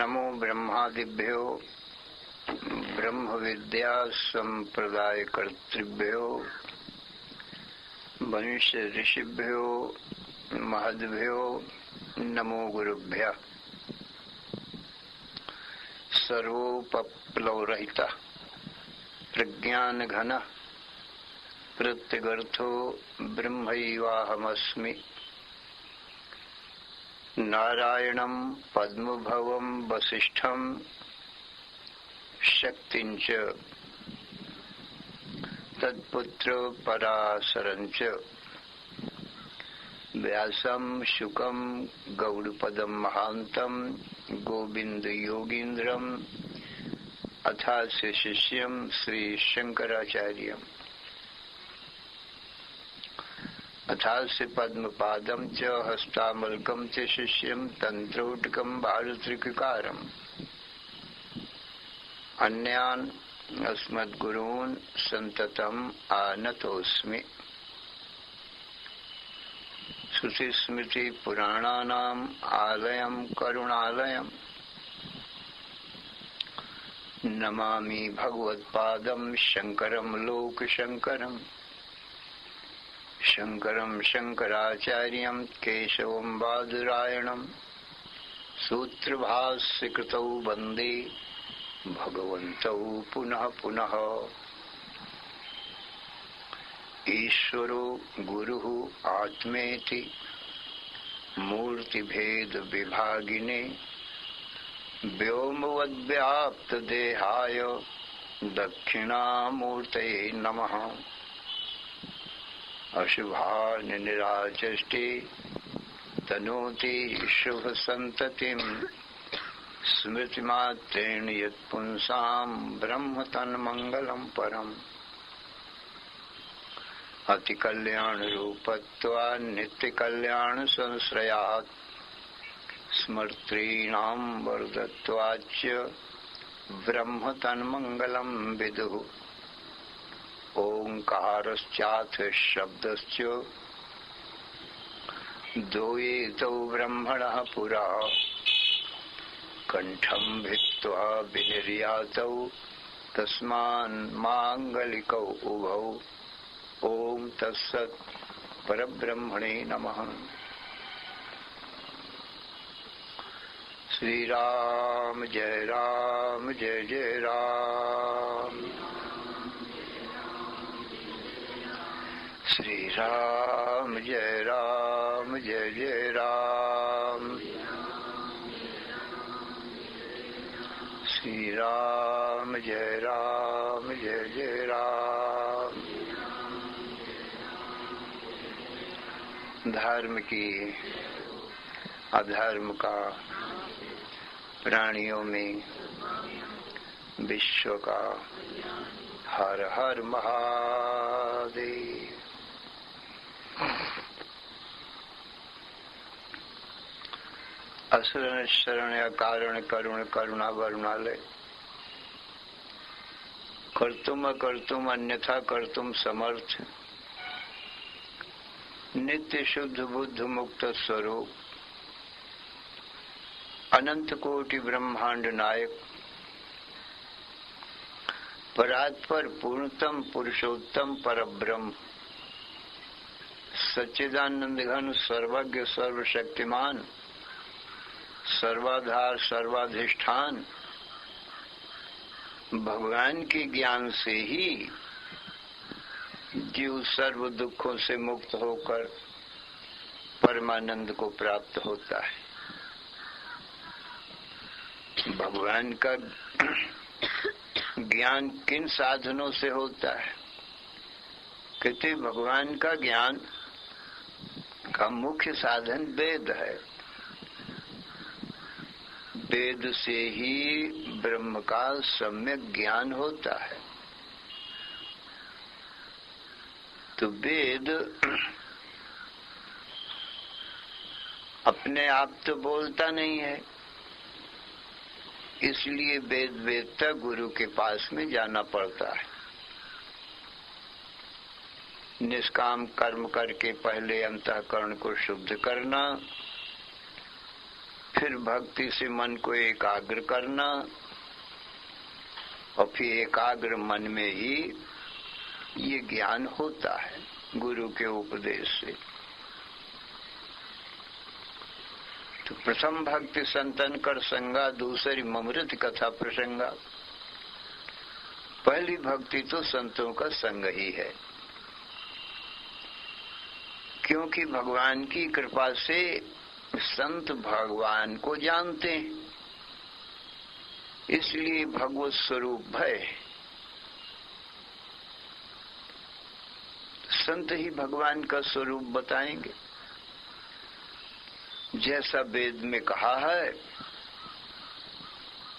नमो ब्रह्मादिभ्यो ब्रह्म विद्या संप्रदाय कर्तृभ्यो वंश ऋषिभ्यो महद्भ्यो नमो गुरुभ्यः। सर्वोपप्लवरहित प्रज्ञान घन प्रत्यगर्थो ब्रह्मैवाहमस्मि। नारायणं पद्मभवं वसिष्ठं शक्तिञ्च तत्पुत्र पराशरञ्च व्यासं शुकं गौड़पदं महान्तं गोविंद योगीन्द्रम् अथास्य शिष्यं श्री शंकराचार्यम् अथास्य पद्मपादं च हस्तामलकं च शिष्यं तंत्रौटकं भारतृककारम् अन्यान् अस्मद्गुरून् सन्ततम् आनतोऽस्मि। श्रुतिस्मृति पुराणानाम् आलयं करुणालयम् नमामि भगवत्पादं शंकरं लोकशंकरम्। शंकरं शंकराचार्यं केशवं बादरायणं सूत्रभाष्यकृतौ वन्दे भगवन्तौ पुनः पुनः। ईश्वरो गुरुः आत्मेति मूर्तिभेद विभागिने व्योमवद्व्याप्तदेहाय दक्षिणामूर्तये नमः। अशुभानि निराचष्टे तनोति शुभसन्ततिं स्मृतिमात्रेण यत्पुंसां ब्रह्म तन्मङ्गलं परम्। अतिकल्याणरूपत्वात् नित्यकल्याणसंश्रयात् स्मर्तॄणां वरदत्वाच्च ब्रह्म तन्मङ्गलं विदुः। ओंकारश्चाथ शब्दश्च द्वैतौ ब्रह्मणः पुरा कंठं भित्त्वा विनिर्यातौ तस्मान् मांगलिकौ उभौ। ओम तत्सत् परब्रह्मणे नमः। श्री राम जय जय राम। श्री राम जय जय राम। श्री राम जय जय राम। धर्म की अधर्म का प्राणियों में विश्व का हर हर महादेव। असरण शरण या कारण करुण करुणा वरुणालय कर्तुम अकर्तुम अन्यथा कर्तुम समर्थ नित्य शुद्ध बुद्ध मुक्त स्वरूप अनंत कोटि ब्रह्मांड नायक परात्पर पूर्णतम पुरुषोत्तम परब्रह्म सच्चिदानंद घन सर्वज्ञ सर्वशक्तिमान सर्वाधार सर्वाधिष्ठान भगवान के ज्ञान से ही जीव सर्व दुखों से मुक्त होकर परमानंद को प्राप्त होता है। भगवान का ज्ञान किन साधनों से होता है? कहते भगवान का ज्ञान का मुख्य साधन वेद है। वेद से ही ब्रह्म का सम्यक ज्ञान होता है। तो वेद अपने आप तो बोलता नहीं है, इसलिए वेद वेदता गुरु के पास में जाना पड़ता है। निष्काम कर्म करके पहले अंतःकरण को शुद्ध करना, फिर भक्ति से मन को एकाग्र करना और फिर एकाग्र मन में ही ये ज्ञान होता है गुरु के उपदेश से। तो प्रथम भक्ति संतन कर संगा, दूसरी ममृत कथा प्रसंगा। पहली भक्ति तो संतों का संग ही है, क्योंकि भगवान की कृपा से संत भगवान को जानते हैं, इसलिए भगवत स्वरूप भय। संत ही भगवान का स्वरूप बताएंगे। जैसा वेद में कहा है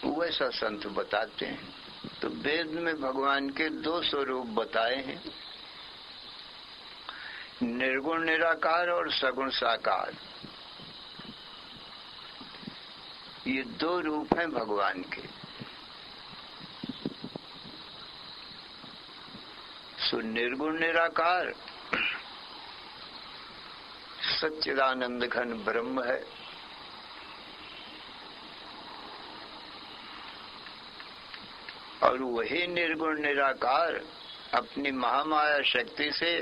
वैसा संत बताते हैं। तो वेद में भगवान के दो स्वरूप बताए हैं, निर्गुण निराकार और सगुण साकार। ये दो रूप हैं भगवान के। सो निर्गुण निराकार सच्चिदानंद घन ब्रह्म है, और वही निर्गुण निराकार अपनी महामाया शक्ति से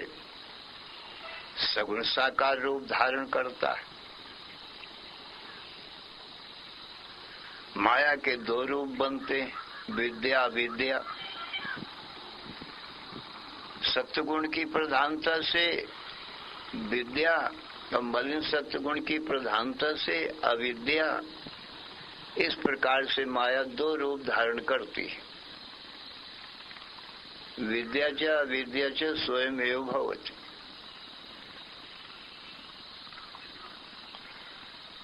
सगुण साकार रूप धारण करता है। माया के दो रूप बनते हैं, विद्या अविद्या। सत्वगुण की प्रधानता से विद्या और मलिन सत्वगुण की प्रधानता से अविद्या, इस प्रकार से माया दो रूप धारण करती है। विद्या च अविद्या च स्वयमेव भवति।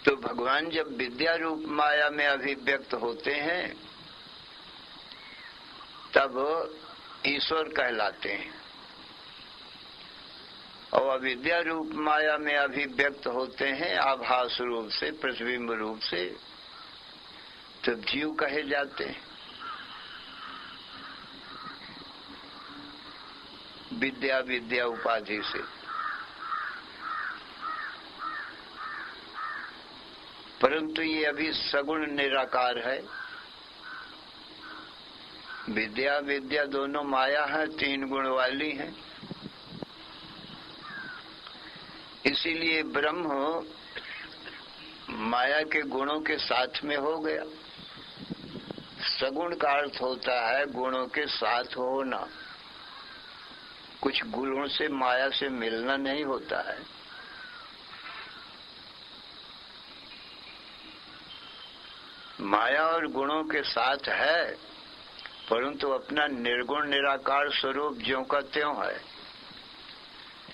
तो भगवान जब विद्या रूप माया में अभिव्यक्त होते हैं तब ईश्वर कहलाते हैं, और अविद्या रूप माया में अभिव्यक्त होते हैं आभास रूप से, प्रतिबिंब रूप से, तो जीव कहे जाते हैं। विद्या विद्या उपाधि से। परंतु ये अभी सगुण निराकार है। विद्या विद्या दोनों माया है, तीन गुण वाली हैं। इसीलिए ब्रह्म माया के गुणों के साथ में हो गया। सगुण का अर्थ होता है गुणों के साथ होना। कुछ गुणों से माया से मिलना नहीं होता है। माया और गुणों के साथ है, परंतु अपना निर्गुण निराकार स्वरूप ज्यों का त्यों है।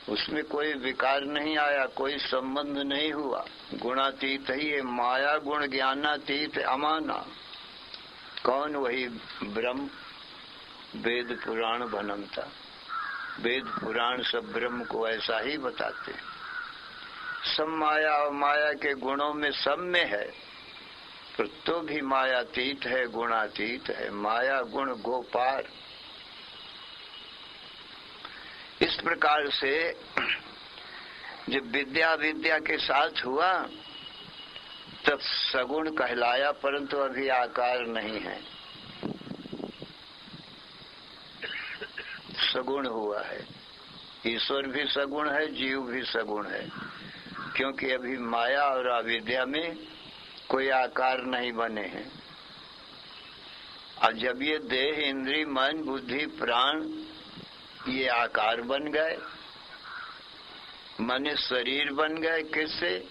उसमें कोई विकार नहीं आया, कोई संबंध नहीं हुआ। गुणातीत ही है, माया गुण ज्ञानातीत अमाना। कौन? वही ब्रह्म। वेद पुराण बनमता। वेद पुराण सब ब्रह्म को ऐसा ही बताते हैं। सब माया और माया के गुणों में सब में है, पर तो भी मायातीत है, गुणातीत है। माया गुण गोपार। इस प्रकार से जब विद्या विद्या के साथ हुआ तब सगुण कहलाया, परंतु अभी आकार नहीं है, सगुण हुआ है। ईश्वर भी सगुण है, जीव भी सगुण है, क्योंकि अभी माया और अविद्या में कोई आकार नहीं बने हैं। और जब ये देह इंद्रिय मन बुद्धि प्राण ये आकार बन गए, मन शरीर बन गए, किससे?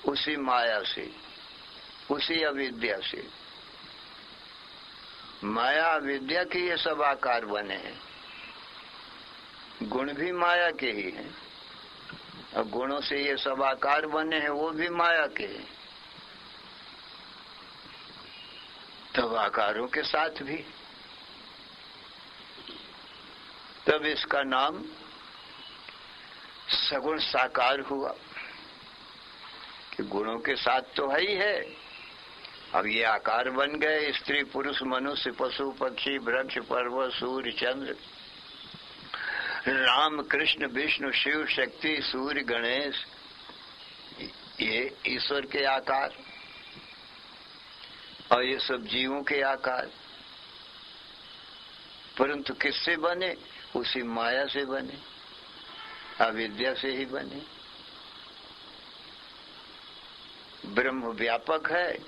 उसी माया से, उसी अविद्या से। माया अविद्या के ये सब आकार बने हैं। गुण भी माया के ही हैं, और गुणों से ये सब आकार बने हैं, वो भी माया के हैं। तब आकारों के साथ भी, तब इसका नाम सगुण साकार हुआ कि गुणों के साथ तो है ही है, अब ये आकार बन गए। स्त्री पुरुष मनुष्य पशु पक्षी वृक्ष पर्वत सूर्य चंद्र, राम कृष्ण विष्णु शिव शक्ति सूर्य गणेश, ये ईश्वर के आकार। और ये सब जीवों के आकार, परंतु किससे बने? उसी माया से बने, अविद्या से ही बने। ब्रह्म व्यापक है,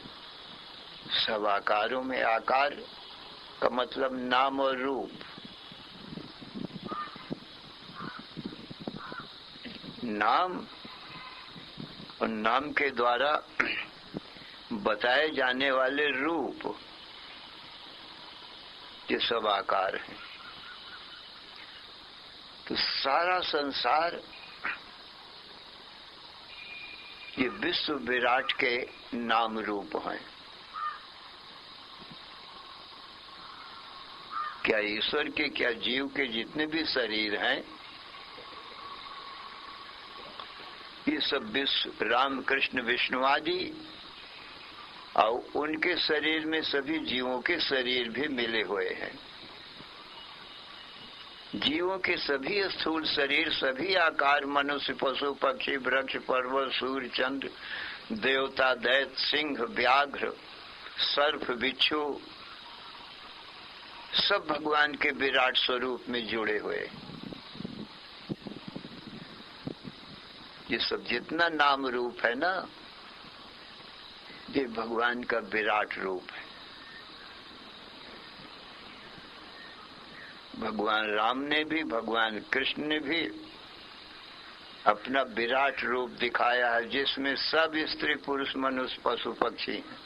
सब आकारों में। आकार का मतलब नाम और रूप। नाम और नाम के द्वारा बताए जाने वाले रूप, ये सब आकार हैं। तो सारा संसार ये विश्व विराट के नाम रूप हैं। क्या ईश्वर के, क्या जीव के जितने भी शरीर हैं, ये सब विश्व, राम कृष्ण विष्णु आदि, और उनके शरीर में सभी जीवों के शरीर भी मिले हुए हैं। जीवों के सभी स्थूल शरीर, सभी आकार, मनुष्य, पशु, पक्षी, वृक्ष, पर्वत, सूर्य, चंद्र, देवता, दैत्य, सिंह, व्याघ्र, सर्प, बिच्छू, सब भगवान के विराट स्वरूप में जुड़े हुए। ये सब जितना नाम रूप है ना, ये भगवान का विराट रूप है। भगवान राम ने भी, भगवान कृष्ण ने भी अपना विराट रूप दिखाया है, जिसमें सब स्त्री पुरुष मनुष्य पशु पक्षी हैं।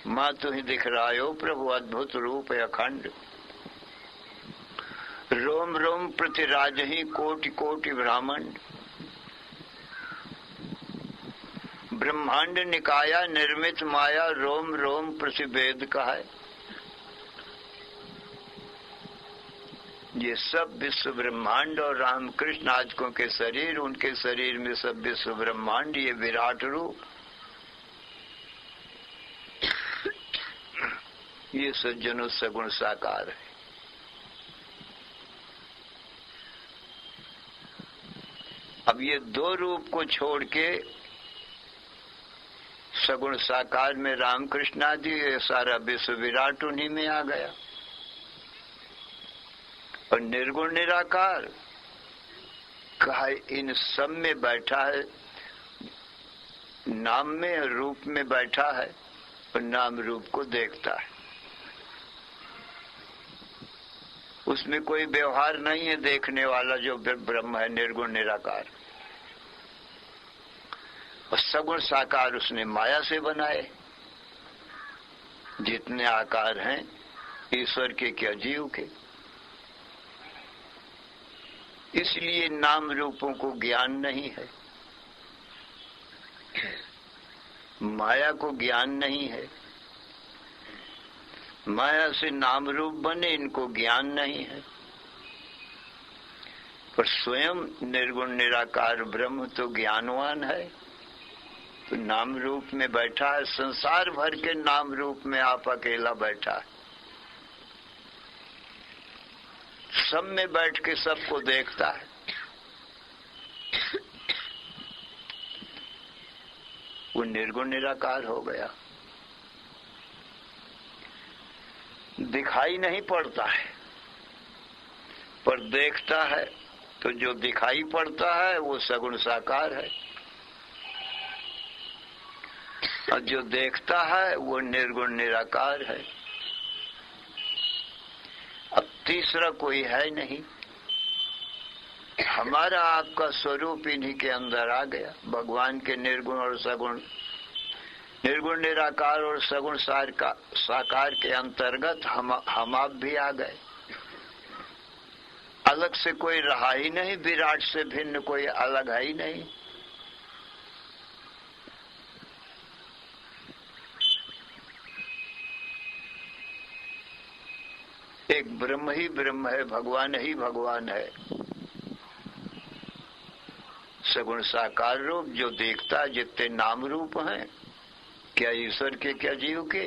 माँ तू ही दिख रहा हो प्रभु, अद्भुत रूप है अखंड। रोम रोम प्रतिराज ही कोटि कोटि ब्राह्मण। ब्रह्मांड निकाया निर्मित माया, रोम रोम प्रतिवेद कहा है। ये सब विश्व ब्रह्मांड और रामकृष्ण आजकों के शरीर, उनके शरीर में सब विश्व ब्रह्मांड, ये विराट रूप, ये सज्जनों सगुण साकार है। अब ये दो रूप को छोड़ के सगुण साकार में रामकृष्ण आदि, ये सारा विश्व विराट उन्हीं में आ गया। और निर्गुण निराकार कहा इन सब में बैठा है, नाम में रूप में बैठा है और नाम रूप को देखता है। उसमें कोई व्यवहार नहीं है देखने वाला, जो ब्रह्म है निर्गुण निराकार। और सगुण साकार उसने माया से बनाए। जितने आकार हैं ईश्वर के, क्या जीव के। इसलिए नाम रूपों को ज्ञान नहीं है, माया को ज्ञान नहीं है। माया से नाम रूप बने, इनको ज्ञान नहीं है। पर स्वयं निर्गुण निराकार ब्रह्म तो ज्ञानवान है, तो नाम रूप में बैठा है। संसार भर के नाम रूप में आप अकेला बैठा है। सब में बैठ के सबको देखता है। वो निर्गुण निराकार हो गया। दिखाई नहीं पड़ता है, पर देखता है। तो जो दिखाई पड़ता है वो सगुण साकार है, और जो देखता है वो निर्गुण निराकार है। अब तीसरा कोई है नहीं। हमारा आपका स्वरूप इन्हीं के अंदर आ गया। भगवान के निर्गुण और सगुण, निर्गुण निराकार और सगुण साकार के अंतर्गत हम आप भी आ गए। अलग से कोई रहा ही नहीं, विराट से भिन्न कोई अलग है ही नहीं। एक ब्रह्म ही ब्रह्म है, भगवान ही भगवान है। सगुण साकार रूप जो देखता, जितने नाम रूप हैं, क्या ईश्वर के, क्या जीव के,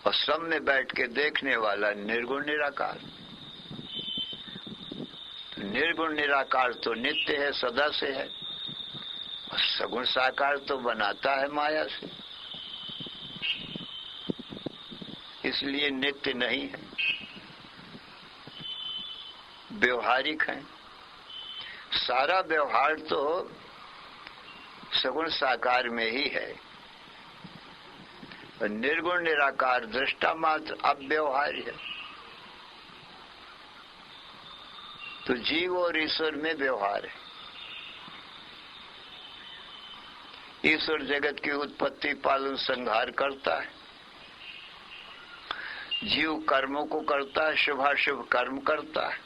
और सब में बैठ के देखने वाला निर्गुण निराकार। निर्गुण निराकार तो नित्य है, सदा से है। सगुण साकार तो बनाता है माया से, इसलिए नित्य नहीं है, व्यवहारिक है। सारा व्यवहार तो सगुण साकार में ही है। निर्गुण निराकार दृष्टा मात्र अव्यवहार्य है। तो जीव और ईश्वर में व्यवहार है। ईश्वर जगत की उत्पत्ति पालन संहार करता है, जीव कर्मों को करता है, शुभाशुभ कर्म करता है।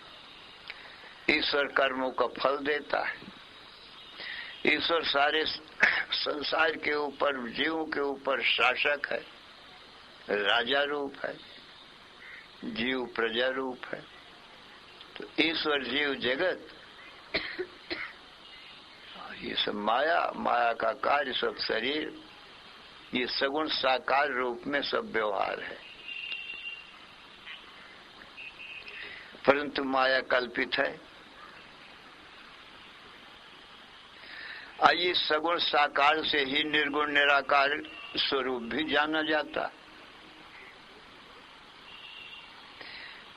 ईश्वर कर्मों का फल देता है। ईश्वर सारे संसार के ऊपर, जीवों के ऊपर शासक है, राजा रूप है, जीव प्रजा रूप है। तो ईश्वर जीव जगत ये सब माया, माया का कार्य सब शरीर, ये सगुण साकार रूप में सब व्यवहार है। परंतु माया कल्पित है। आइए सगुण साकार से ही निर्गुण निराकार स्वरूप भी जाना जाता,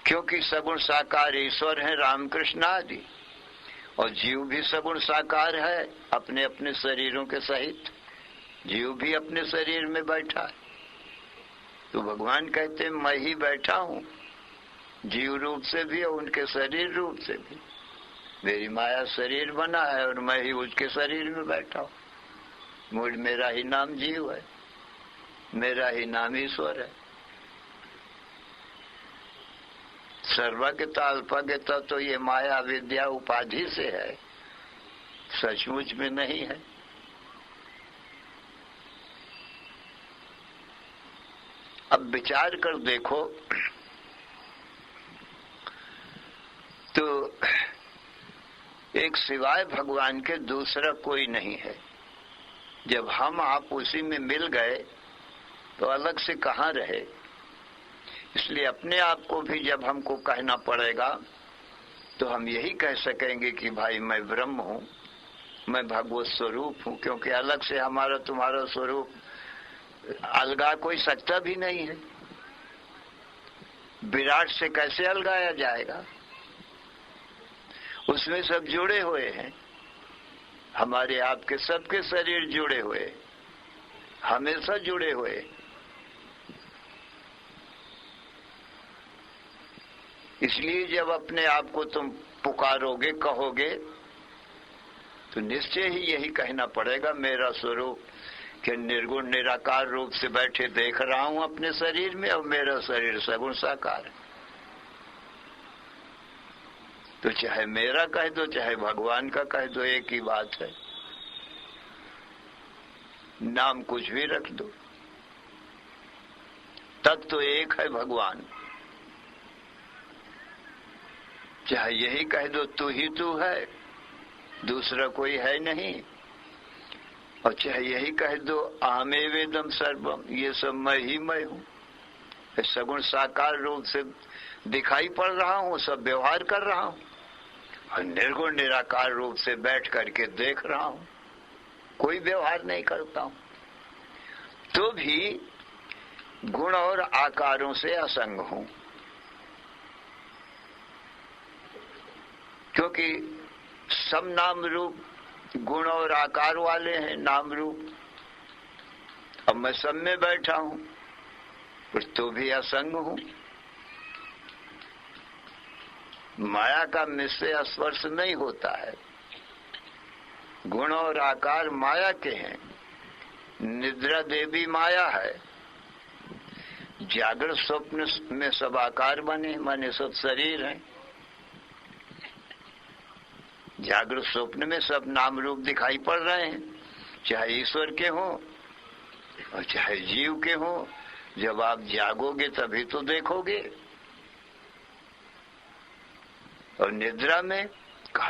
क्योंकि सगुण साकार ईश्वर है रामकृष्ण आदि, और जीव भी सगुण साकार है अपने अपने शरीरों के सहित। जीव भी अपने शरीर में बैठा है। तो भगवान कहते हैं मैं ही बैठा हूँ, जीव रूप से भी और उनके शरीर रूप से भी। मेरी माया शरीर बना है और मैं ही उसके शरीर में बैठा हूँ। मेरा ही नाम जीव है, मेरा ही नाम ईश्वर है। सर्वज्ञता अल्पज्ञता तो ये माया विद्या उपाधि से है, सचमुच में नहीं है। अब विचार कर देखो तो एक सिवाय भगवान के दूसरा कोई नहीं है। जब हम आप उसी में मिल गए तो अलग से कहाँ रहे। इसलिए अपने आप को भी जब हमको कहना पड़ेगा तो हम यही कह सकेंगे कि भाई मैं ब्रह्म हूँ, मैं भगवत स्वरूप हूँ, क्योंकि अलग से हमारा तुम्हारा स्वरूप अलगा कोई सकता भी नहीं है। विराट से कैसे अलगाया जाएगा, उसमें सब जुड़े हुए हैं। हमारे आपके सबके शरीर जुड़े हुए, हमेशा जुड़े हुए। इसलिए जब अपने आप को तुम पुकारोगे, कहोगे, तो निश्चय ही यही कहना पड़ेगा मेरा स्वरूप कि निर्गुण निराकार रूप से बैठे देख रहा हूं अपने शरीर में, और मेरा शरीर सगुण साकार है। तो चाहे मेरा कह दो चाहे भगवान का कह दो, एक ही बात है। नाम कुछ भी रख दो, तत्व तो एक है भगवान। चाहे यही कह दो तू ही तू है, दूसरा कोई है नहीं, और चाहे यही कह दो अहमेवेदम सर्वम, ये सब मैं ही मैं हूँ। सगुण साकार रूप से दिखाई पड़ रहा हूँ, सब व्यवहार कर रहा हूँ, और निर्गुण निराकार रूप से बैठ करके देख रहा हूँ, कोई व्यवहार नहीं करता हूँ। तो भी गुण और आकारों से असंग हूँ, क्योंकि सब नाम रूप गुण और आकार वाले हैं, नाम रूप। अब मैं सब में बैठा हूं, पर तो भी असंग हूं। माया का मुझसे स्पर्श नहीं होता है। गुण और आकार माया के हैं। निद्रा देवी माया है। जागृत स्वप्न में सब आकार बने, माने सब शरीर हैं। जागृत स्वप्न में सब नाम रूप दिखाई पड़ रहे हैं, चाहे ईश्वर के हों और चाहे जीव के हों। जब आप जागोगे तभी तो देखोगे। और निद्रा में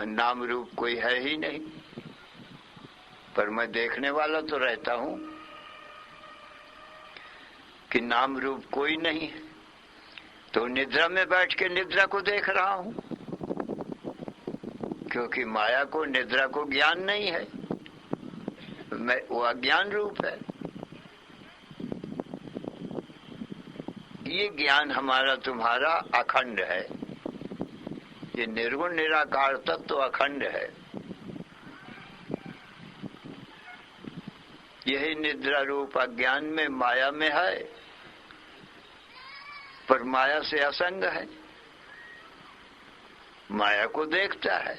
नाम रूप कोई है ही नहीं, पर मैं देखने वाला तो रहता हूं कि नाम रूप कोई नहीं है। तो निद्रा में बैठ के निद्रा को देख रहा हूं, क्योंकि माया को निद्रा को ज्ञान नहीं है। वो अज्ञान रूप है। ये ज्ञान हमारा तुम्हारा अखंड है। ये निर्गुण निराकार तत्व तो अखंड है। यही निद्रा रूप अज्ञान में माया में है, पर माया से असंग है, माया को देखता है।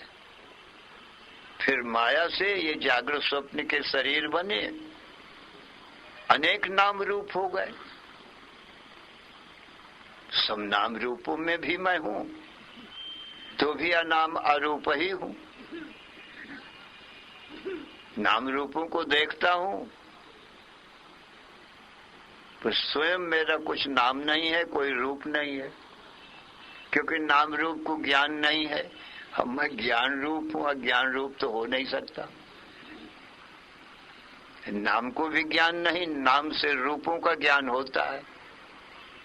फिर माया से ये जागृत स्वप्न के शरीर बने, अनेक नाम रूप हो गए। सब नाम रूपों में भी मैं हूं, तो भी अनाम अरूप ही हूं। नाम रूपों को देखता हूं, पर स्वयं मेरा कुछ नाम नहीं है, कोई रूप नहीं है, क्योंकि नाम रूप को ज्ञान नहीं है। हम मैं ज्ञान रूप हूं, अज्ञान रूप तो हो नहीं सकता। नाम को भी ज्ञान नहीं, नाम से रूपों का ज्ञान होता है,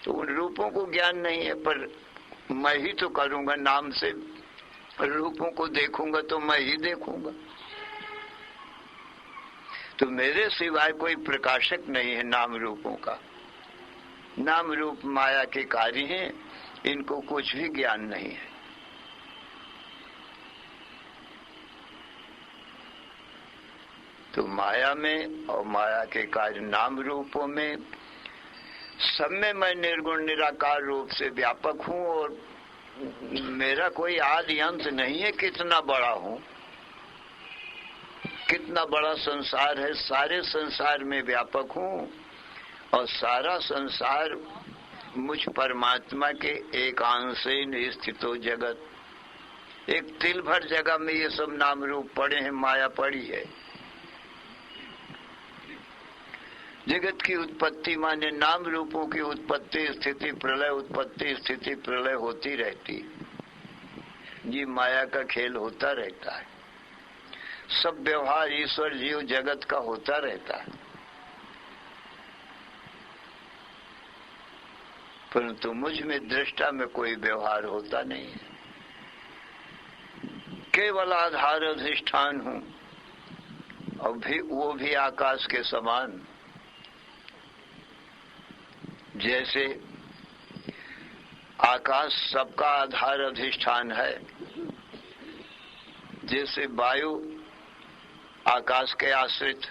तो उन रूपों को ज्ञान नहीं है। पर मैं ही तो करूंगा, नाम से रूपों को देखूंगा तो मैं ही देखूंगा। तो मेरे सिवाय कोई प्रकाशक नहीं है नाम रूपों का। नाम रूप माया के कार्य हैं, इनको कुछ भी ज्ञान नहीं है। तो माया में और माया के कार्य नाम रूपों में, सब में मैं निर्गुण निराकार रूप से व्यापक हूं, और मेरा कोई आदि अंत नहीं है। कितना बड़ा हूं, कितना बड़ा संसार है, सारे संसार में व्यापक हूं, और सारा संसार मुझ परमात्मा के एक अंश से स्थित हो। जगत एक तिल भर जगह में ये सब नाम रूप पड़े हैं, माया पड़ी है। जगत की उत्पत्ति माने नाम रूपों की उत्पत्ति स्थिति प्रलय, उत्पत्ति स्थिति प्रलय होती रहती। ये माया का खेल होता रहता है। सब व्यवहार ईश्वर जीव जगत का होता रहता है, परंतु मुझ में दृष्टा में कोई व्यवहार होता नहीं है। केवल आधार अधिष्ठान हूं, और भी वो भी आकाश के समान। जैसे आकाश सबका आधार अधिष्ठान है, जैसे वायु आकाश के आश्रित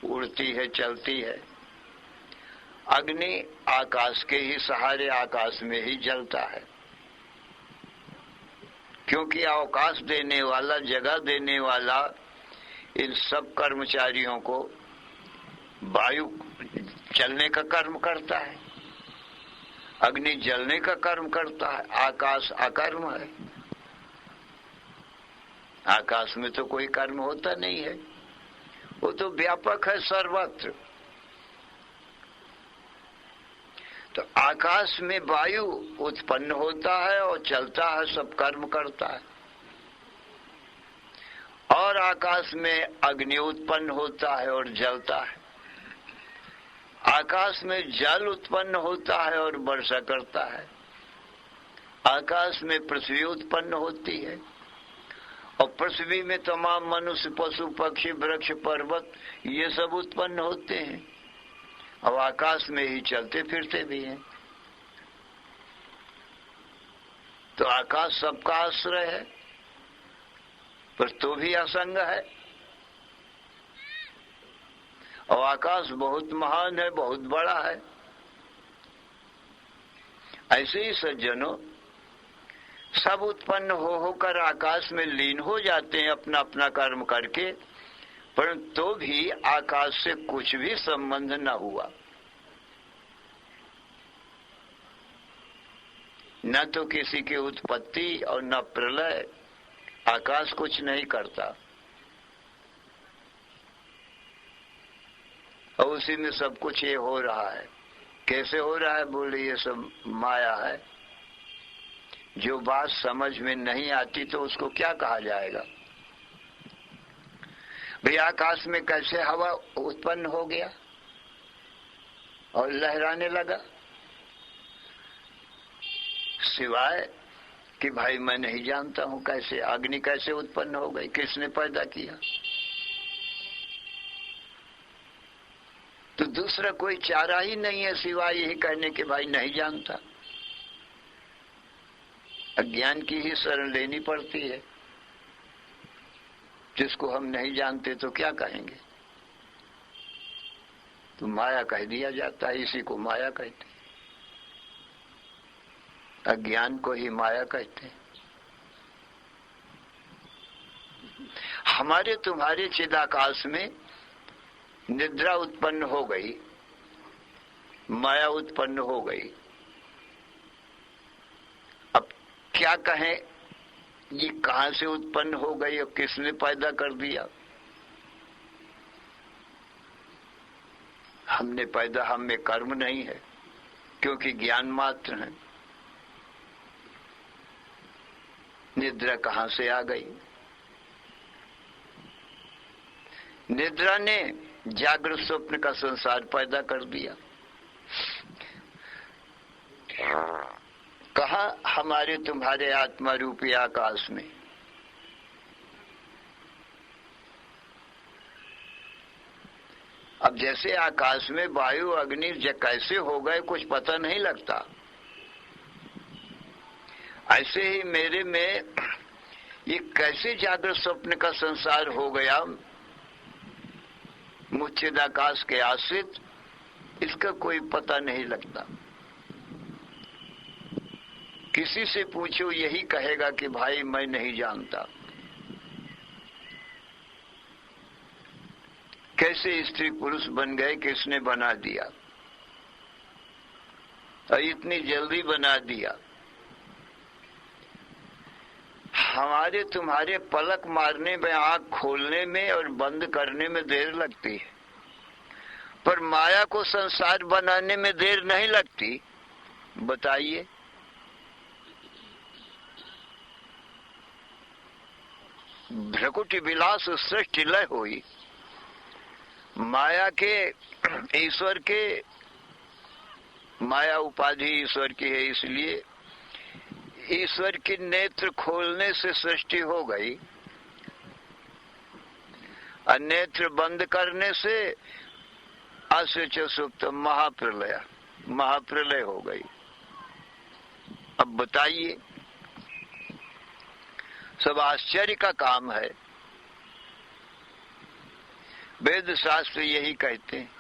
उड़ती है, चलती है, अग्नि आकाश के ही सहारे आकाश में ही जलता है। क्योंकि अवकाश देने वाला, जगह देने वाला इन सब कर्मचारियों को वायु चलने का कर्म करता है, अग्नि जलने का कर्म करता है, आकाश अकर्म है। आकाश में तो कोई कर्म होता नहीं है, वो तो व्यापक है सर्वत्र। तो आकाश में वायु उत्पन्न होता है और चलता है, सब कर्म करता है। और आकाश में अग्नि उत्पन्न होता है और जलता है। आकाश में जल उत्पन्न होता है और वर्षा करता है। आकाश में पृथ्वी उत्पन्न होती है, और पृथ्वी में तमाम मनुष्य, पशु, पक्षी, वृक्ष, पर्वत ये सब उत्पन्न होते हैं, और आकाश में ही चलते फिरते भी हैं। तो आकाश सबका आश्रय है, पर तो भी असंग है। और आकाश बहुत महान है, बहुत बड़ा है। ऐसे ही सज्जनों, सब उत्पन्न होकर आकाश में लीन हो जाते हैं अपना अपना कर्म करके, परंतु तो भी आकाश से कुछ भी संबंध न हुआ। न तो किसी की उत्पत्ति और न प्रलय, आकाश कुछ नहीं करता, और उसी में सब कुछ ये हो रहा है। कैसे हो रहा है? बोले ये सब माया है। जो बात समझ में नहीं आती तो उसको क्या कहा जाएगा? भाई आकाश में कैसे हवा उत्पन्न हो गया और लहराने लगा? सिवाय कि भाई मैं नहीं जानता हूं कैसे, अग्नि कैसे उत्पन्न हो गई, किसने पैदा किया। तो दूसरा कोई चारा ही नहीं है सिवाय यही कहने के भाई नहीं जानता। अज्ञान की ही शरण लेनी पड़ती है। जिसको हम नहीं जानते तो क्या कहेंगे? तो माया कह दिया जाता है, इसी को माया कहते हैं। अज्ञान को ही माया कहते हैं। हमारे तुम्हारे चिदाकाश में निद्रा उत्पन्न हो गई, माया उत्पन्न हो गई। अब क्या कहें, ये कहां से उत्पन्न हो गई और किसने पैदा कर दिया? हमने पैदा, हम में कर्म नहीं है क्योंकि ज्ञान मात्र है। निद्रा कहां से आ गई? निद्रा ने जागृत स्वप्न का संसार पैदा कर दिया। कहा? हमारे तुम्हारे आत्मा रूपी आकाश में। अब जैसे आकाश में वायु अग्नि कैसे हो गए कुछ पता नहीं लगता, ऐसे ही मेरे में ये कैसे जागृत स्वप्न का संसार हो गया मुच्छेदाकाश के आश्रित, इसका कोई पता नहीं लगता। किसी से पूछो यही कहेगा कि भाई मैं नहीं जानता। कैसे स्त्री पुरुष बन गए, किसने बना दिया और इतनी जल्दी बना दिया? हमारे तुम्हारे पलक मारने में, आंख खोलने में और बंद करने में देर लगती है, पर माया को संसार बनाने में देर नहीं लगती। बताइए। भ्रकुटी विलास सृष्टि लय हुई, माया के ईश्वर के, माया उपाधि ईश्वर की है, इसलिए ईश्वर की नेत्र खोलने से सृष्टि हो गई और नेत्र बंद करने से अशुच सुप्त महाप्रलय हो गई। अब बताइए, सब आश्चर्य का काम है। वेद शास्त्र यही कहते हैं।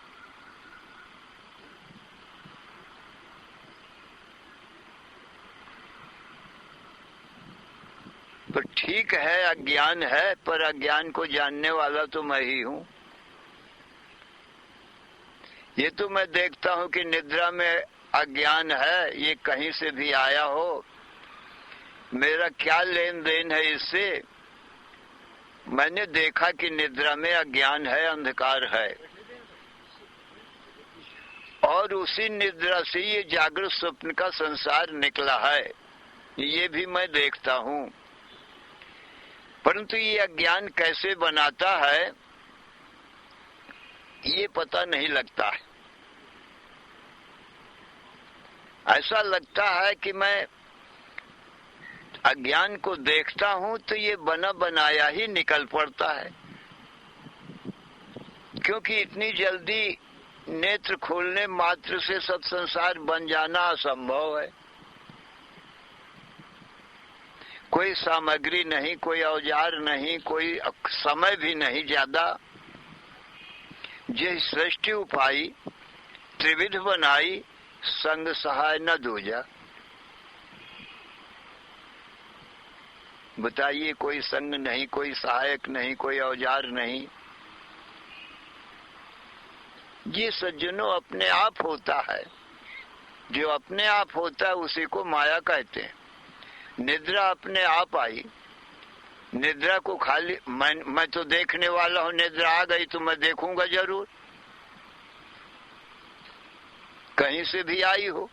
तो ठीक है, अज्ञान है, पर अज्ञान को जानने वाला तो मैं ही हूं। ये तो मैं देखता हूं कि निद्रा में अज्ञान है, ये कहीं से भी आया हो, मेरा क्या लेन देन है इससे? मैंने देखा कि निद्रा में अज्ञान है, अंधकार है, और उसी निद्रा से ये जागृत स्वप्न का संसार निकला है, ये भी मैं देखता हूं। परंतु ये अज्ञान कैसे बनाता है ये पता नहीं लगता है। ऐसा लगता है कि मैं अज्ञान को देखता हूं तो ये बना बनाया ही निकल पड़ता है, क्योंकि इतनी जल्दी नेत्र खोलने मात्र से सब संसार बन जाना असंभव है। कोई सामग्री नहीं, कोई औजार नहीं, कोई समय भी नहीं ज्यादा। जे सृष्टि उपाई त्रिविध बनाई, संग सहाय न दूजा। बताइए, कोई संग नहीं, कोई सहायक नहीं, कोई औजार नहीं। ये सज्जनों अपने आप होता है। जो अपने आप होता है उसी को माया कहते हैं। निद्रा अपने आप आई। निद्रा को खाली मैं तो देखने वाला हूं, निद्रा आ गई तो मैं देखूंगा जरूर, कहीं से भी आई हो।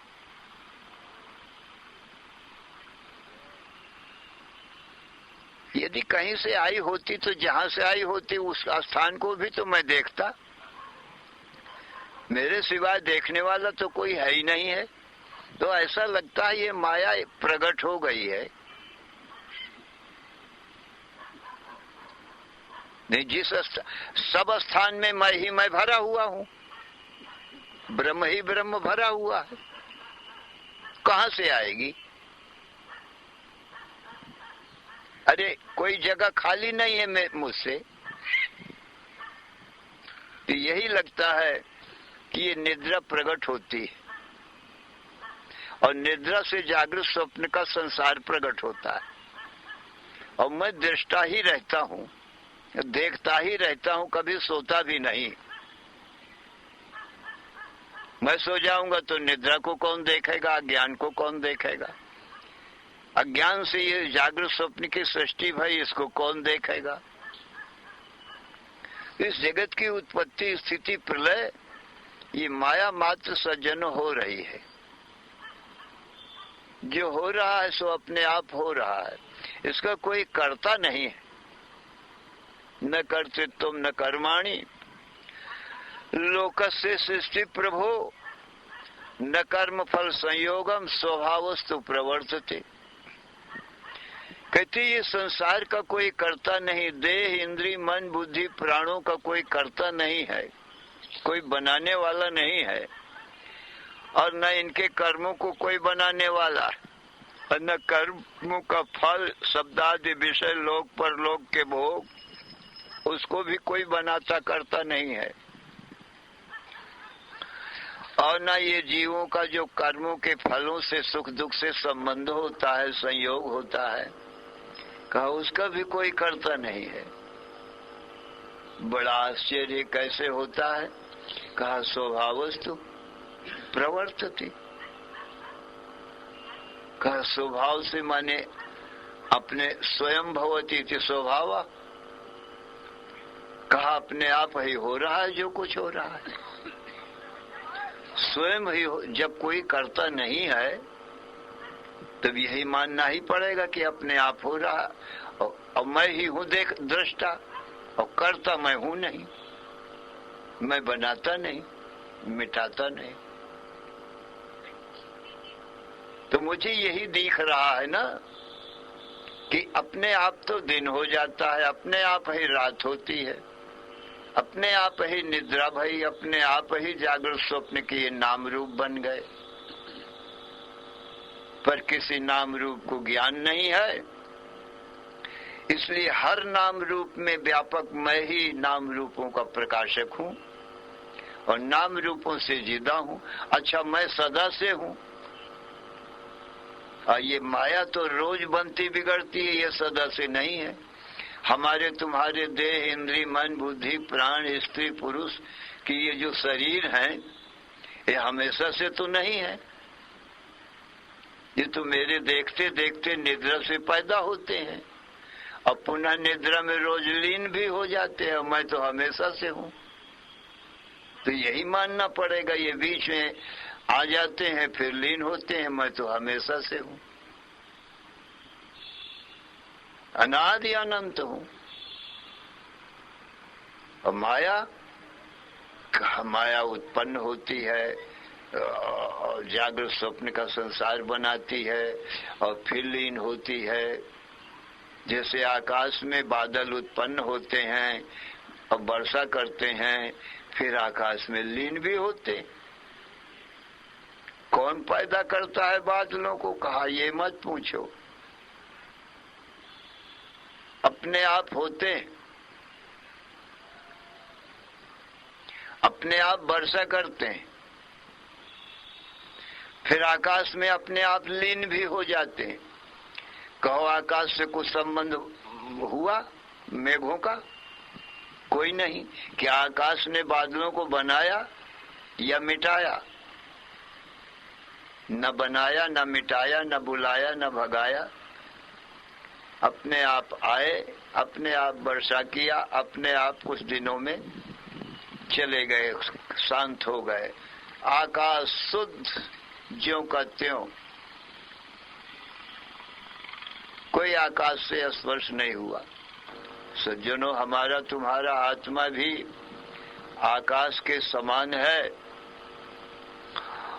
यदि कहीं से आई होती तो जहां से आई होती उस स्थान को भी तो मैं देखता। मेरे सिवाय देखने वाला तो कोई है ही नहीं है। तो ऐसा लगता है ये माया प्रकट हो गई है। नहीं, जिस सब स्थान में मैं ही मैं भरा हुआ हूं। ब्रह्म ही ब्रह्म भरा हुआ है, कहां से आएगी? अरे कोई जगह खाली नहीं है मैं मुझसे। तो यही लगता है कि ये निद्रा प्रकट होती है और निद्रा से जागृत स्वप्न का संसार प्रकट होता है। और मैं दृष्टा ही रहता हूँ, देखता ही रहता हूँ, कभी सोता भी नहीं। मैं सो जाऊंगा तो निद्रा को कौन देखेगा, अज्ञान को कौन देखेगा? अज्ञान से ये जागृत स्वप्न की सृष्टि भाई, इसको कौन देखेगा? इस जगत की उत्पत्ति स्थिति प्रलय ये माया मात्र सज्जन हो रही है। जो हो रहा है सो अपने आप हो रहा है, इसका कोई कर्ता नहीं है। न कर्तृत्व न कर्माणि लोकस्य सृष्टि प्रभो न कर्म फल संयोगम स्वभावस्तु प्रवर्तते। कहते ये संसार का कोई कर्ता नहीं, देह इंद्री मन बुद्धि प्राणों का कोई कर्ता नहीं है, कोई बनाने वाला नहीं है, और न इनके कर्मों को कोई बनाने वाला, और न कर्मों का फल शब्दादि विषय लोक परलोक के भोग, उसको भी कोई बनाता करता नहीं है। और न ये जीवों का जो कर्मों के फलों से सुख दुख से संबंध होता है, संयोग होता है, कहा उसका भी कोई कर्ता नहीं है। बड़ा आश्चर्य कैसे होता है? कहा स्वभावस्तु प्रवर्तते। कहा स्वभाव से माने अपने स्वयं भवती थी स्वभाव। कहा अपने आप ही हो रहा है जो कुछ हो रहा है, स्वयं ही हो। जब कोई कर्ता नहीं है तब यही मानना ही पड़ेगा कि अपने आप हो रहा, और मैं ही हूँ देख दृष्टा, और कर्ता मैं हूँ नहीं। मैं बनाता नहीं, मिटाता नहीं। तो मुझे यही दिख रहा है ना कि अपने आप तो दिन हो जाता है, अपने आप ही रात होती है, अपने आप ही निद्रा भई, अपने आप ही जागृत स्वप्न के नाम रूप बन गए। पर किसी नाम रूप को ज्ञान नहीं है, इसलिए हर नाम रूप में व्यापक मैं ही नाम रूपों का प्रकाशक हूँ और नाम रूपों से जुदा हूँ। अच्छा मैं सदा से हूँ, और ये माया तो रोज बनती बिगड़ती है, ये सदा से नहीं है। हमारे तुम्हारे देह इंद्री मन बुद्धि प्राण स्त्री पुरुष की ये जो शरीर है, ये हमेशा से तो नहीं है। ये तो मेरे देखते देखते निद्रा से पैदा होते हैं और पुनः निद्रा में रोज लीन भी हो जाते हैं। मैं तो हमेशा से हूँ, तो यही मानना पड़ेगा। ये बीच में आ जाते हैं फिर लीन होते हैं, मैं तो हमेशा से हूँ, अनादि अनंत हूँ। और माया उत्पन्न होती है और जागृत स्वप्न का संसार बनाती है और फिर लीन होती है। जैसे आकाश में बादल उत्पन्न होते हैं और वर्षा करते हैं, फिर आकाश में लीन भी होते। कौन पैदा करता है बादलों को? कहा ये मत पूछो, अपने आप होते, अपने आप वर्षा करते हैं, फिर आकाश में अपने आप लीन भी हो जाते हैं। कहो आकाश से कुछ संबंध हुआ मेघों का? कोई नहीं। क्या आकाश ने बादलों को बनाया या मिटाया? न बनाया, न मिटाया, न बुलाया, न भगाया। अपने आप आए, अपने आप वर्षा किया, अपने आप कुछ दिनों में चले गए, शांत हो गए। आकाश शुद्ध ज्यों का त्यों, कोई आकाश से स्पर्श नहीं हुआ। सज्जनों, हमारा तुम्हारा आत्मा भी आकाश के समान है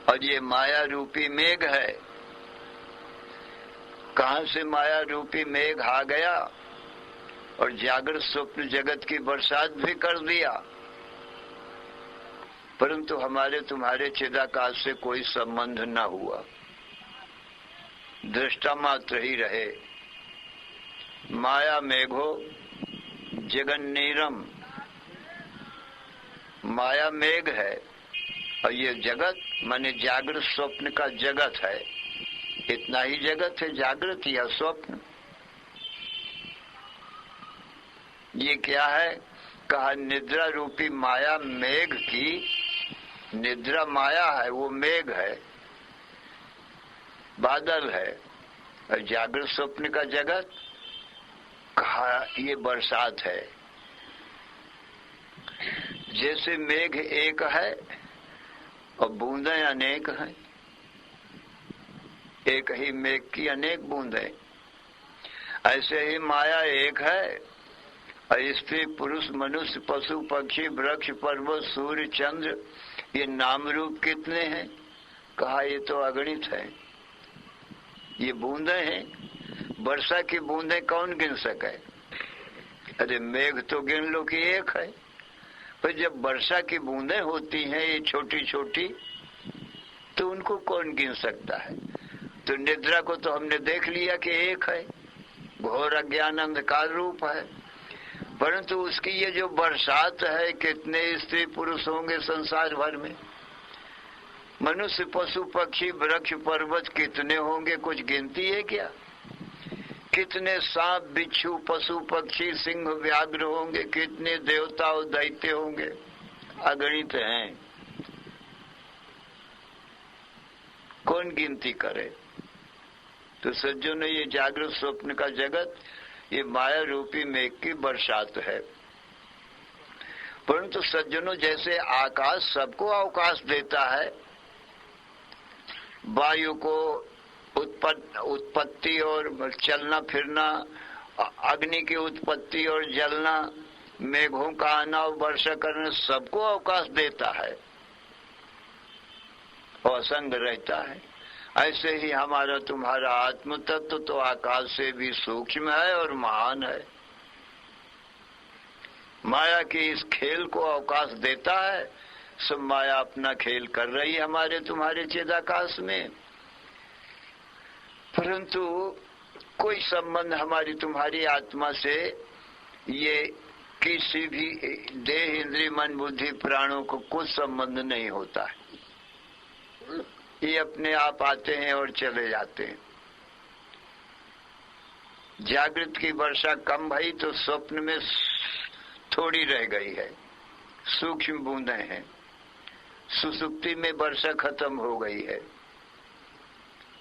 और ये माया रूपी मेघ है। कहां से माया रूपी मेघ आ गया और जागृत स्वप्न जगत की बरसात भी कर दिया। परंतु हमारे तुम्हारे चिदाकाश से कोई संबंध न हुआ, दृष्टा मात्र ही रहे। माया मेघो जगन्नीरम, माया मेघ है और ये जगत माने जागृत स्वप्न का जगत है। इतना ही जगत है, जागृत या स्वप्न। ये क्या है? कहा निद्रा रूपी माया मेघ की, निद्रा माया है, वो मेघ है, बादल है। और जागृत स्वप्न का जगत कहा ये बरसात है। जैसे मेघ एक है और बूंदें अनेक हैं, एक ही मेघ की अनेक बूंदें, ऐसे ही माया एक है और स्त्री पुरुष मनुष्य पशु पक्षी वृक्ष पर्वत सूर्य चंद्र ये नाम रूप कितने हैं? कहा ये तो अगणित है, ये बूंदें हैं। वर्षा की बूंदें कौन गिन सके? अरे मेघ तो गिन लो कि एक है, पर जब वर्षा की बूंदें होती हैं ये छोटी छोटी, तो उनको कौन गिन सकता है? तो निद्रा को तो हमने देख लिया कि एक है, घोर अज्ञान अंधकार रूप है। परंतु उसकी ये जो बरसात है, कितने स्त्री पुरुष होंगे संसार भर में, मनुष्य पशु पक्षी वृक्ष पर्वत कितने होंगे, कुछ गिनती है क्या? कितने सांप बिच्छू पशु पक्षी सिंह व्याघ्र होंगे, कितने देवता और दैत्य होंगे, अगणित हैं, कौन गिनती करे? तो सज्जनों, ये जागृत स्वप्न का जगत ये माया रूपी मेघ की बरसात है। परंतु सज्जनों, जैसे आकाश सबको अवकाश देता है, वायु को उत्पत्ति और चलना फिरना, अग्नि की उत्पत्ति और जलना, मेघों का आना और वर्षा करना, सबको अवकाश देता है और असंग रहता है। ऐसे ही हमारा तुम्हारा आत्म तत्व तो आकाश से भी सूक्ष्म है और महान है। माया के इस खेल को अवकाश देता है, सब माया अपना खेल कर रही है हमारे तुम्हारे चिदाकाश में, परंतु कोई संबंध हमारी तुम्हारी आत्मा से ये किसी भी देह इंद्रिय मन बुद्धि प्राणों को कुछ संबंध नहीं होता है। ये अपने आप आते हैं और चले जाते हैं। जागृत की वर्षा कम भई तो स्वप्न में थोड़ी रह गई है, सूक्ष्म बूंदें हैं। सुसुप्ति में वर्षा खत्म हो गई है,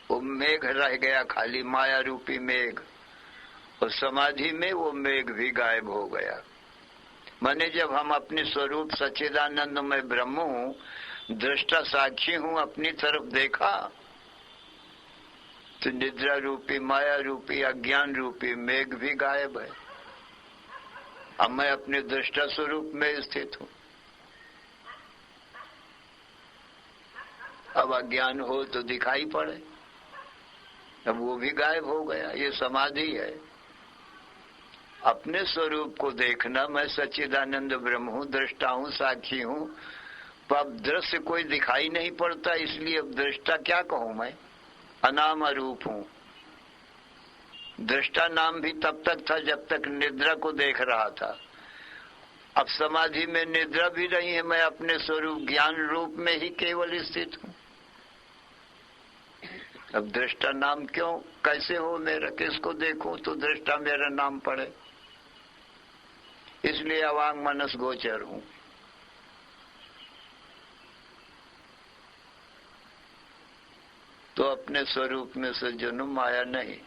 वो मेघ रह गया खाली, माया रूपी मेघ। और समाधि में वो मेघ भी गायब हो गया। माने जब हम अपने स्वरूप सच्चिदानंद में ब्रह्म हूँ, दृष्टा साक्षी हूँ, अपनी तरफ देखा तो निद्रा रूपी माया रूपी अज्ञान रूपी मेघ भी गायब है। अब मैं अपने दृष्टा स्वरूप में स्थित हूँ। अब अज्ञान हो तो दिखाई पड़े, अब वो भी गायब हो गया। ये समाधि है, अपने स्वरूप को देखना। मैं सच्चिदानंद ब्रह्म हूँ, दृष्टा हूँ, साक्षी हूँ। तो अब दृश्य कोई दिखाई नहीं पड़ता, इसलिए अब दृष्टा क्या कहूँ मैं, अनाम रूप हूँ। दृष्टा नाम भी तब तक था जब तक निद्रा को देख रहा था। अब समाधि में निद्रा भी नहीं है, मैं अपने स्वरूप ज्ञान रूप में ही केवल स्थित हूँ। अब दृष्टा नाम क्यों, कैसे हो मेरा, किसको देखूं तो दृष्टा मेरा नाम पड़े? इसलिए अवांग मनस गोचर हूं। तो अपने स्वरूप में सज्जनों माया नहीं।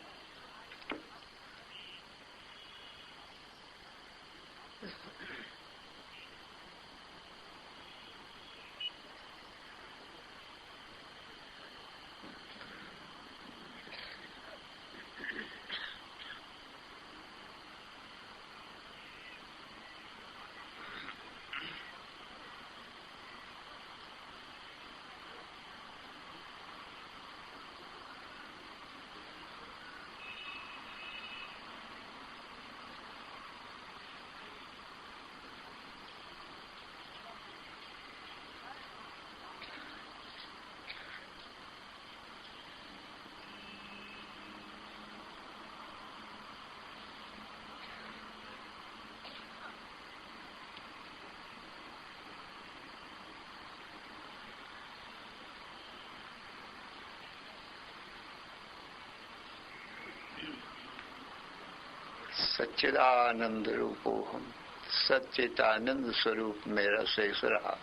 सच्चिदानंद रूपो हम, सच्चिदानंद स्वरूप मेरा शेष रहा।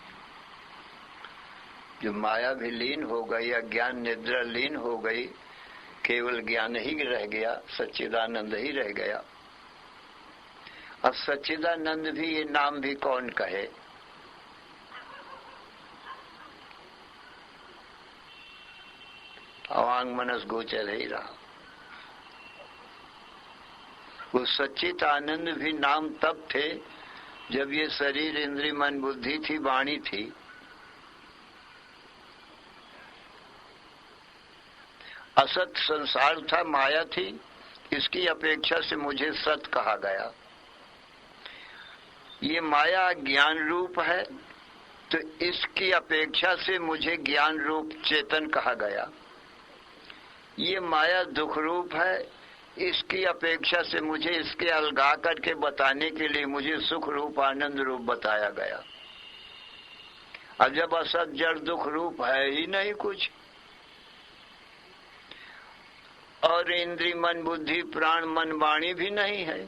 जो माया भी लीन हो गई, अज्ञान निद्रा लीन हो गई, केवल ज्ञान ही रह गया, सच्चिदानंद ही रह गया। अब सच्चिदानंद भी ये नाम भी कौन कहे? अवांग मनस गोचर ही रहा। वो सच्चिदानंद भी नाम तब थे जब ये शरीर, इंद्रिय, मन, बुद्धि थी, वाणी थी। असत संसार था, माया थी, इसकी अपेक्षा से मुझे सत कहा गया। ये माया ज्ञान रूप है, तो इसकी अपेक्षा से मुझे ज्ञान रूप चेतन कहा गया। ये माया दुख रूप है, इसकी अपेक्षा से मुझे इसके अलगा करके बताने के लिए मुझे सुख रूप, आनंद रूप बताया गया। अब जब असत जड़ दुख रूप है ही नहीं कुछ, और इंद्रिय, मन, बुद्धि, प्राण, मन, वाणी भी नहीं है,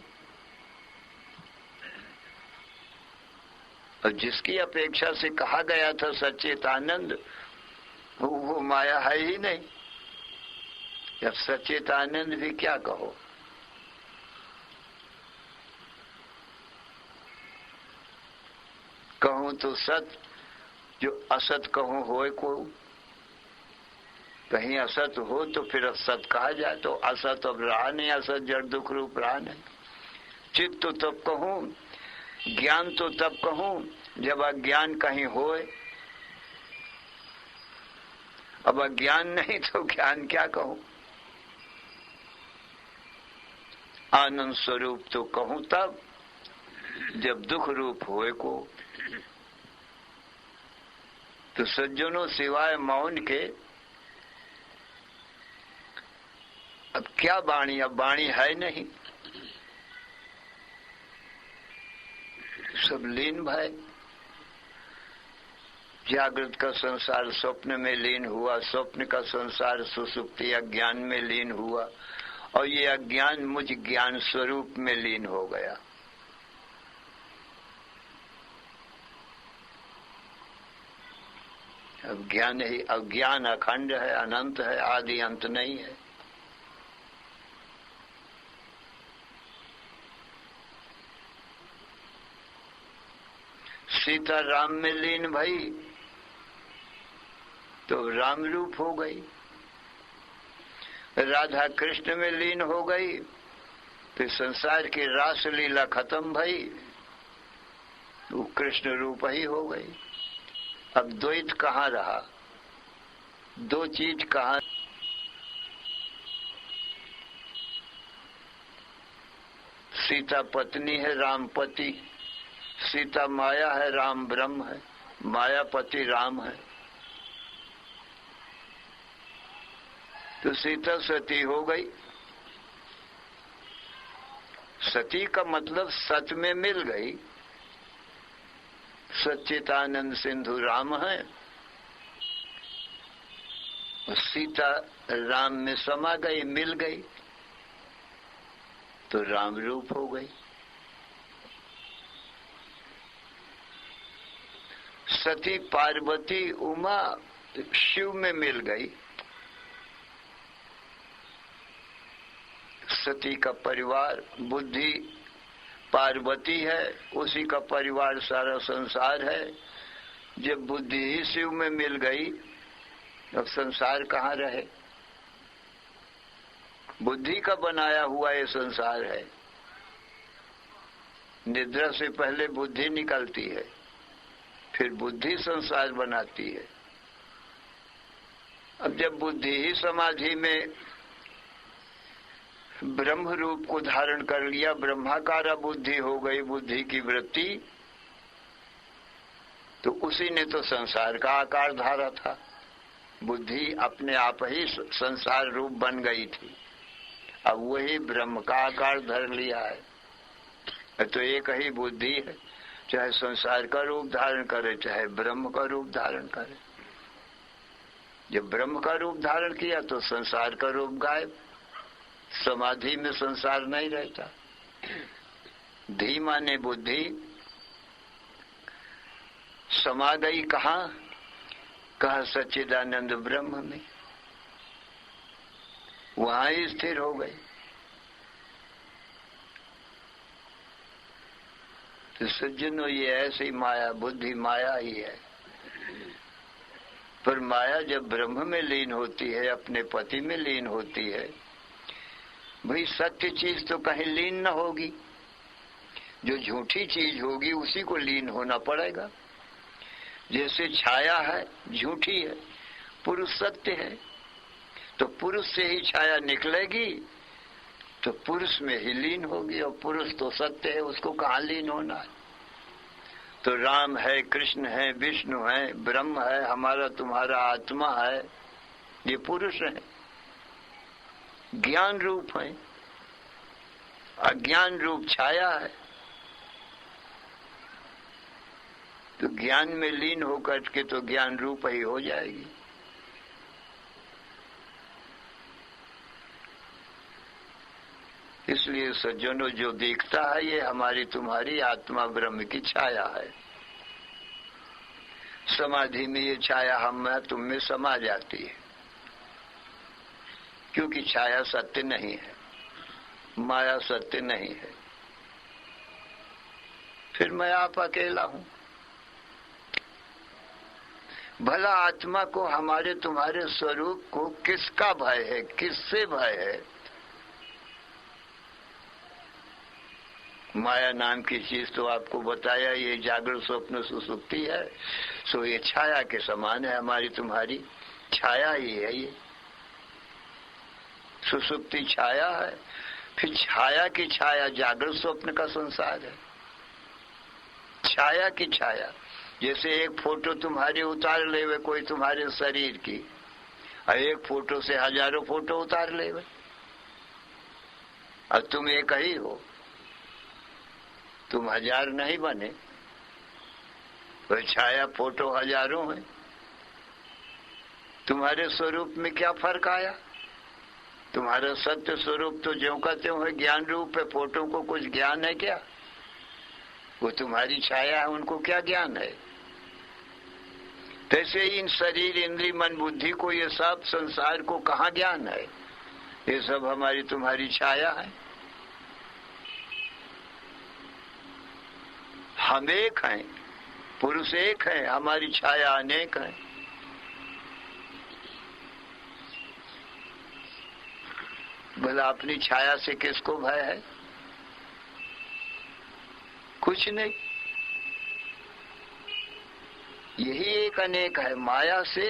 और जिसकी अपेक्षा से कहा गया था सच्चिदानंद, वो माया है ही नहीं। जब सच्चिदानंद भी क्या कहो? कहूं तो सत, जो असत कहूं होए को। कहीं असत हो तो फिर असत कहा जाए, तो असत अब रहा नहीं, असत जड़ दुख रूप रहा नहीं। चित्त तो तब कहूं, ज्ञान तो तब कहूं जब अज्ञान कहीं होए। अब अज्ञान नहीं तो ज्ञान क्या कहूं? आनंद स्वरूप तो कहूं तब जब दुख रूप होए को। तो सज्जनों, सिवाय मौन के अब क्या वाणी? अब वाणी है नहीं, सब लीन भय। जागृत का संसार स्वप्न में लीन हुआ, स्वप्न का संसार सुसुप्ति अज्ञान में लीन हुआ, और ये अज्ञान मुझ ज्ञान स्वरूप में लीन हो गया। अब ज्ञान ही, अज्ञान अखंड है, अनंत है, आदि अंत नहीं है। सीता राम में लीन भई तो राम रूप हो गई, राधा कृष्ण में लीन हो गई तो संसार की रास लीला खत्म भई, वो कृष्ण रूप ही हो गई। अब द्वैत कहाँ रहा? दो चीज कहाँ? सीता पत्नी है, राम पति। सीता माया है, राम ब्रह्म है। मायापति राम है। तो सीता सती हो गई। सती का मतलब सत में मिल गई। सच्चिदानंद सिंधु राम है, और सीता राम में समा गई, मिल गई, तो राम रूप हो गई। सती पार्वती उमा शिव में मिल गई। सती का परिवार बुद्धि पार्वती है, उसी का परिवार सारा संसार है। जब बुद्धि ही शिव में मिल गई, अब संसार कहाँ रहे? बुद्धि का बनाया हुआ ये संसार है। निद्रा से पहले बुद्धि निकलती है, फिर बुद्धि संसार बनाती है। अब जब बुद्धि ही समाधि में ब्रह्म रूप को धारण कर लिया, ब्रह्माकारा बुद्धि हो गई, बुद्धि की वृत्ति, तो उसी ने तो संसार का आकार धारा था। बुद्धि अपने आप ही संसार रूप बन गई थी, अब वही ब्रह्म का आकार धर लिया है। तो एक ही बुद्धि है, चाहे संसार का रूप धारण करे, चाहे ब्रह्म का रूप धारण करे। जब ब्रह्म का रूप धारण किया तो संसार का रूप गायब। समाधि में संसार नहीं रहता। धी माने बुद्धि, समा गई कहाँ? कहा सच्चिदानंद ब्रह्म में, वहां ही स्थिर हो गई। तो सज्जनों, ये ऐसी माया, बुद्धि माया ही है। पर माया जब ब्रह्म में लीन होती है, अपने पति में लीन होती है, भाई सत्य चीज तो कहीं लीन न होगी, जो झूठी चीज होगी उसी को लीन होना पड़ेगा। जैसे छाया है झूठी है, पुरुष सत्य है, तो पुरुष से ही छाया निकलेगी, तो पुरुष में ही लीन होगी। और पुरुष तो सत्य है, उसको कहाँ लीन होना है? तो राम है, कृष्ण है, विष्णु है, ब्रह्म है, हमारा तुम्हारा आत्मा है, ये पुरुष है, ज्ञान रूप है। अज्ञान रूप छाया है। तो ज्ञान में लीन होकर के तो ज्ञान रूप ही हो जाएगी। इसलिए सज्जनों, जो दिखता है ये हमारी तुम्हारी आत्मा ब्रह्म की छाया है। समाधि में ये छाया हम में तुम में समा जाती है, क्योंकि छाया सत्य नहीं है, माया सत्य नहीं है। फिर मैं आप अकेला हूं। भला आत्मा को, हमारे तुम्हारे स्वरूप को किसका भय है, किससे भय है? माया नाम की चीज तो आपको बताया, ये जागृत स्वप्न सुसुप्ति है, सो ये छाया के समान है। हमारी तुम्हारी छाया ही है ये। सुसुप्ति छाया है, फिर छाया की छाया जागृत स्वप्न का संसार है। छाया की छाया, जैसे एक फोटो तुम्हारी उतार लेवे कोई तुम्हारे शरीर की, और एक फोटो से हजारों फोटो उतार लेवे, और तुम एक ही हो, तुम हजार नहीं बने, तो छाया फोटो हजारों है। तुम्हारे स्वरूप में क्या फर्क आया? तुम्हारा सत्य स्वरूप तो ज्यों का त्यों है, ज्ञान रूप है। फोटो को कुछ ज्ञान है क्या? वो तुम्हारी छाया है, उनको क्या ज्ञान है? तैसे ही इन शरीर, इंद्रिय, मन, बुद्धि को, ये सब संसार को कहाँ ज्ञान है? ये सब हमारी तुम्हारी छाया है। हम एक हैं, पुरुष एक है, हमारी छाया अनेक है। भला अपनी छाया से किसको भय है? कुछ नहीं। यही एक अनेक है। माया से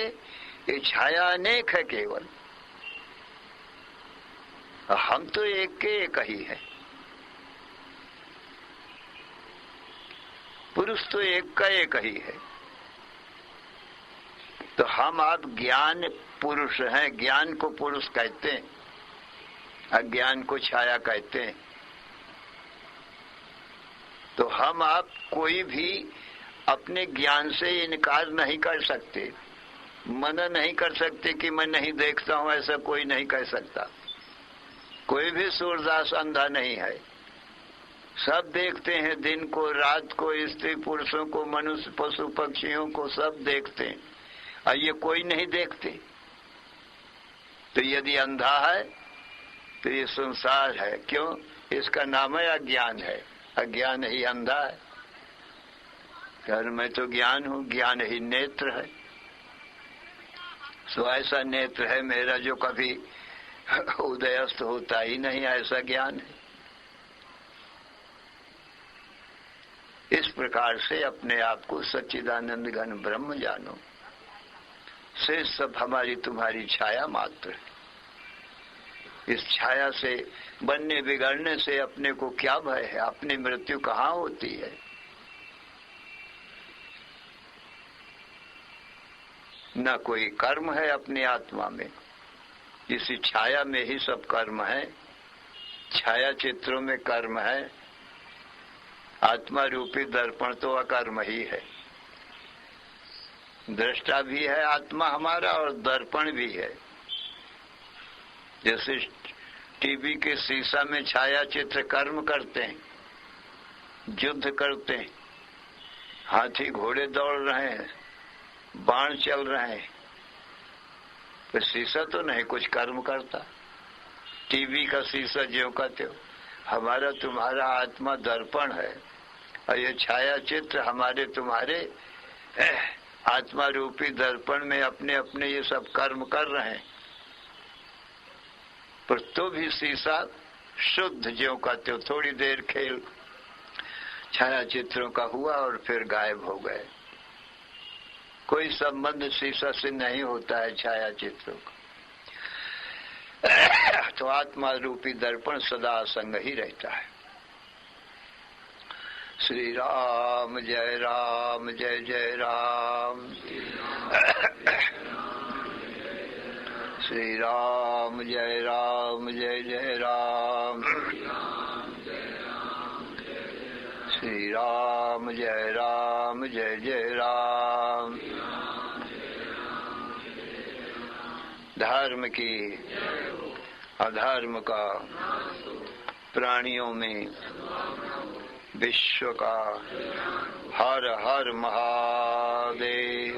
ये छाया अनेक है केवल, हम तो एक के एक ही है। पुरुष तो एक का एक ही है। तो हम आप ज्ञान पुरुष हैं, ज्ञान को पुरुष कहते हैं, अज्ञान को छाया कहते हैं। तो हम आप कोई भी अपने ज्ञान से इनकार नहीं कर सकते, मना नहीं कर सकते कि मैं नहीं देखता हूं, ऐसा कोई नहीं कह सकता। कोई भी सूरदास अंधा नहीं है, सब देखते हैं, दिन को, रात को, स्त्री पुरुषों को, मनुष्य, पशु पक्षियों को, सब देखते हैं, और ये कोई नहीं देखते। तो यदि अंधा है तो ये संसार है। क्यों? इसका नाम है अज्ञान है। अज्ञान ही अंधा है। घर में तो ज्ञान हूं, ज्ञान ही नेत्र है। सो ऐसा नेत्र है मेरा जो कभी उदयस्त होता ही नहीं, ऐसा ज्ञान है। इस प्रकार से अपने आप को सच्चिदानंद घन ब्रह्म जानो। से सब हमारी तुम्हारी छाया मात्र है। इस छाया से बनने बिगड़ने से अपने को क्या भय है? अपनी मृत्यु कहाँ होती है? न कोई कर्म है अपनी आत्मा में, इसी छाया में ही सब कर्म है। छाया चित्रों में कर्म है। आत्मा रूपी दर्पण तो अकर्म ही है। दृष्टा भी है आत्मा हमारा, और दर्पण भी है। जैसे टीवी के शीशा में छाया चित्र कर्म करते हैं, युद्ध करते हैं, हाथी घोड़े दौड़ रहे हैं, बाण चल रहे हैं, तो शीशा तो नहीं कुछ कर्म करता। टीवी का शीशा ज्यों का त्यों। हमारा तुम्हारा आत्मा दर्पण है और ये छाया चित्र हमारे तुम्हारे आत्मा रूपी दर्पण में अपने अपने ये सब कर्म कर रहे हैं, पर तो भी शीशा शुद्ध ज्यों का त्यों। थोड़ी देर खेल छाया चित्रों का हुआ और फिर गायब हो गए। कोई संबंध शीशा से नहीं होता है छाया चित्रों का। तो आत्मा रूपी दर्पण सदा संग ही रहता है। श्री राम जय राम जय जय राम। श्री राम जय राम जय जय राम। श्री राम जय राम जय जय राम। धर्म की अधर्म का, प्राणियों में विश्व का हर हर महादेव।